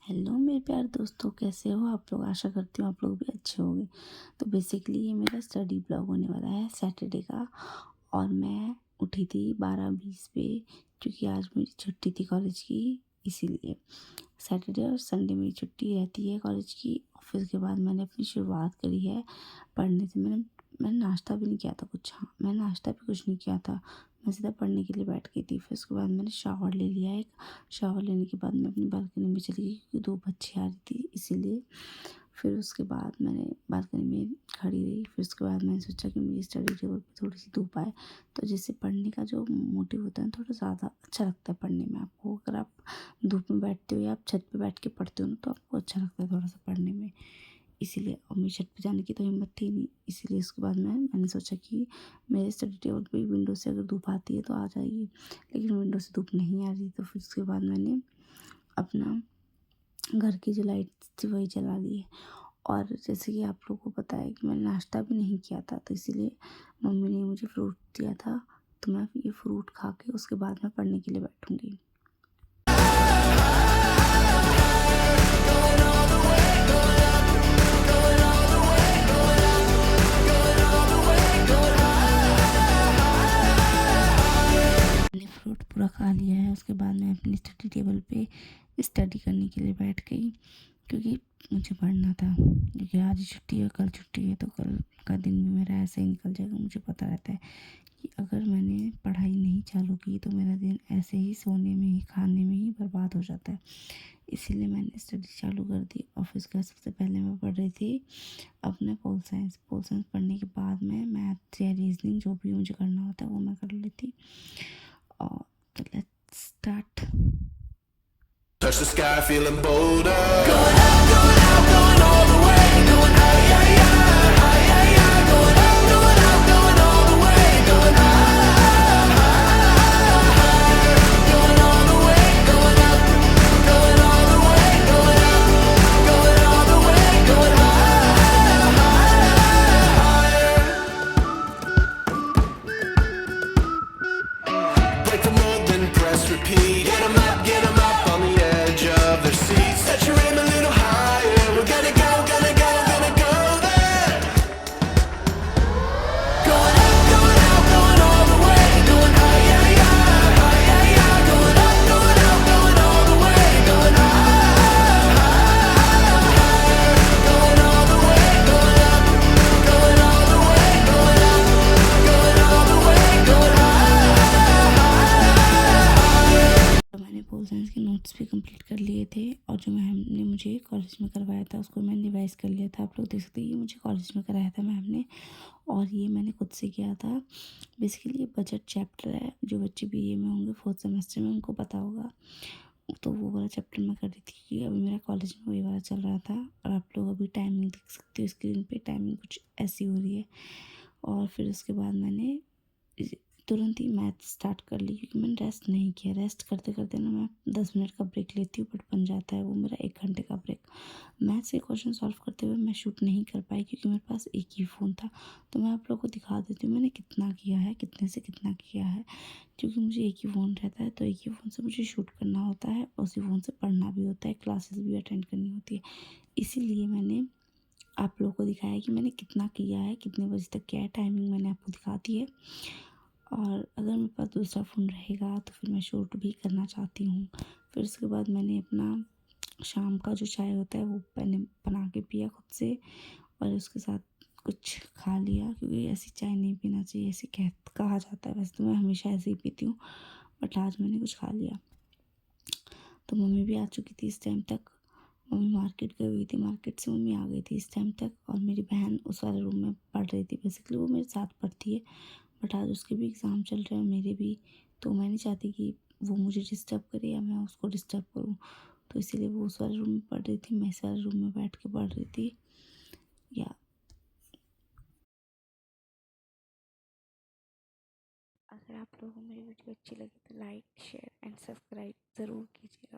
Hello मेरे प्यारे दोस्तों, कैसे हो आप लोग। आशा करती हूँ आप लोग भी अच्छे होंगे। तो बेसिकली ये मेरा स्टडी ब्लॉग होने वाला है सैटरडे का। और मैं उठी थी 12:20 पे, क्योंकि आज मेरी छुट्टी थी कॉलेज की। इसीलिए सैटरडे और संडे मेरी छुट्टी रहती है कॉलेज की। फिर उसके बाद मैंने अपनी शुरुआत करी है पढ़ने से। मैंने नाश्ता भी नहीं किया था कुछ। हाँ, मैंने नाश्ता भी कुछ नहीं किया था। मैं सीधा पढ़ने के लिए बैठ गई थी। फिर उसके बाद मैंने शावर ले लिया एक। शावर लेने के बाद मैं अपनी बालकनी में चली गई, क्योंकि धूप अच्छी आ रही थी इसीलिए। फिर उसके बाद मैंने बालकनी में खड़ी रही। फिर उसके बाद मैंने सोचा कि मेरी स्टडी टेबल पे थोड़ी सी धूप आए, तो जिससे पढ़ने का जो मोटिव होता है थोड़ा ज़्यादा अच्छा लगता है पढ़ने में आपको। अगर आप धूप में बैठते हो या आप छत पे बैठ के पढ़ते हो ना, तो आपको अच्छा लगता है थोड़ा सा पढ़ने में। इसीलिए और मेरी छत पे जाने की तो हिम्मत थी नहीं, इसीलिए उसके बाद मैंने सोचा कि मेरे स्टडी टेबल पे विंडो से अगर धूप आती है तो आ जाएगी। लेकिन विंडो से धूप नहीं आ रही, तो फिर उसके बाद मैंने अपना घर की जो लाइट थी वही जला ली है। और जैसे कि आप लोगों को पता है कि मैंने नाश्ता भी नहीं किया था, तो इसीलिए मम्मी ने मुझे फ्रूट दिया था। तो मैं ये फ्रूट खा के उसके बाद मैं पढ़ने के लिए बैठूँगी। मैंने फ्रूट पूरा खा लिया है। उसके बाद मैं अपनी स्टडी टेबल पे स्टडी करने के लिए बैठ गई, क्योंकि मुझे पढ़ना था। क्योंकि आज छुट्टी है, कल छुट्टी है, तो कल का दिन भी मेरा ऐसे ही निकल जाएगा। मुझे पता रहता है कि अगर मैंने पढ़ाई नहीं चालू की तो मेरा दिन ऐसे ही सोने में ही खाने में ही बर्बाद हो जाता है। इसीलिए मैंने स्टडी चालू कर दी। ऑफिस का सबसे पहले मैं पढ़ रही थी अपना पोल साइंस। पोल साइंस पढ़ने के बाद मैं मैथ या रीजनिंग जो भी मुझे करना होता है वो मैं कर लेती। और तो let's start. Touch the sky, feeling bolder. Going up, going out, going all the way. Going high, yeah, yeah, high, yeah, yeah. Going up, going out, going all the way. Going high, high, going all the way. Going up, going all the way. Going up, going all the way. Going high, higher. Break the mold, then press repeat. Get 'em up on the edge of their seats. Set your aim a little higher. We're gonna go, gonna go, gonna go there. Going up, going out, going all the way. Going high, yeah, yeah, high, yeah, yeah. Going up, going out, going all the way. Going high, higher. Going all the way. Going up, going all the way. Going up, going all the way. Going तो मैंने pol science के notes भी complete कर लिए थे, और जो ma'am ने मुझे कॉलेज में करवाया था उसको मैंने रिवाइज कर लिया था। आप लोग देख सकते हैं, ये मुझे कॉलेज में कराया था मैम ने, और ये मैंने खुद से किया था। बेसिकली ये बजट चैप्टर है। जो बच्चे बीए में होंगे 4th सेमेस्टर में उनको पता होगा। तो वो वाला चैप्टर मैं कर रही थी, कि अभी मेरा कॉलेज में वही वाला चल रहा था। और आप लोग अभी टाइमिंग देख सकते हो स्क्रीन पे, टाइमिंग कुछ ऐसी हो रही है। और फिर उसके बाद मैंने तुरंत ही मैथ स्टार्ट कर ली, क्योंकि मैंने रेस्ट नहीं किया। रेस्ट करते करते ना मैं 10 मिनट का ब्रेक लेती हूँ, बट बन जाता है वो मेरा 1 घंटे का ब्रेक। मैथ से क्वेश्चन सॉल्व करते हुए मैं शूट नहीं कर पाई, क्योंकि मेरे पास एक ही फ़ोन था। तो मैं आप लोगों को दिखा देती हूँ मैंने कितना किया है, कितने से कितना किया है। क्योंकि मुझे एक ही फ़ोन रहता है, तो एक ही फ़ोन से मुझे शूट करना होता है, उसी फ़ोन से पढ़ना भी होता है, क्लासेस भी अटेंड करनी होती है। इसीलिए मैंने आप लोगों को दिखाया कि मैंने कितना किया है, कितने बजे तक किया है। टाइमिंग मैंने आपको दिखा दी है। और अगर मेरे पास दूसरा फ़ोन रहेगा तो फिर मैं शूट भी करना चाहती हूँ। फिर उसके बाद मैंने अपना शाम का जो चाय होता है वो मैंने बना के पिया खुद से, और उसके साथ कुछ खा लिया, क्योंकि ऐसी चाय नहीं पीना चाहिए, ऐसे कहा जाता है। वैसे तो मैं हमेशा ऐसे ही पीती हूँ, बट आज मैंने कुछ खा लिया। तो मम्मी भी आ चुकी थी इस टाइम तक। मम्मी मार्केट गई हुई थी, मार्केट से मम्मी आ गई थी इस टाइम तक। और मेरी बहन उस वाले रूम में पढ़ रही थी। बेसिकली वो मेरे साथ पढ़ती है, बट आज उसके भी एग्ज़ाम चल रहे हैं और मेरे भी। तो मैं नहीं चाहती कि वो मुझे डिस्टर्ब करे या मैं उसको डिस्टर्ब करूँ। तो इसीलिए वो उस वाले रूम में पढ़ रही थी, मैं इस वाले रूम में बैठ के पढ़ रही थी। या अगर आप लोगों को मेरी वीडियो अच्छी लगी तो लाइक, शेयर एंड सब्सक्राइब ज़रूर कीजिएगा।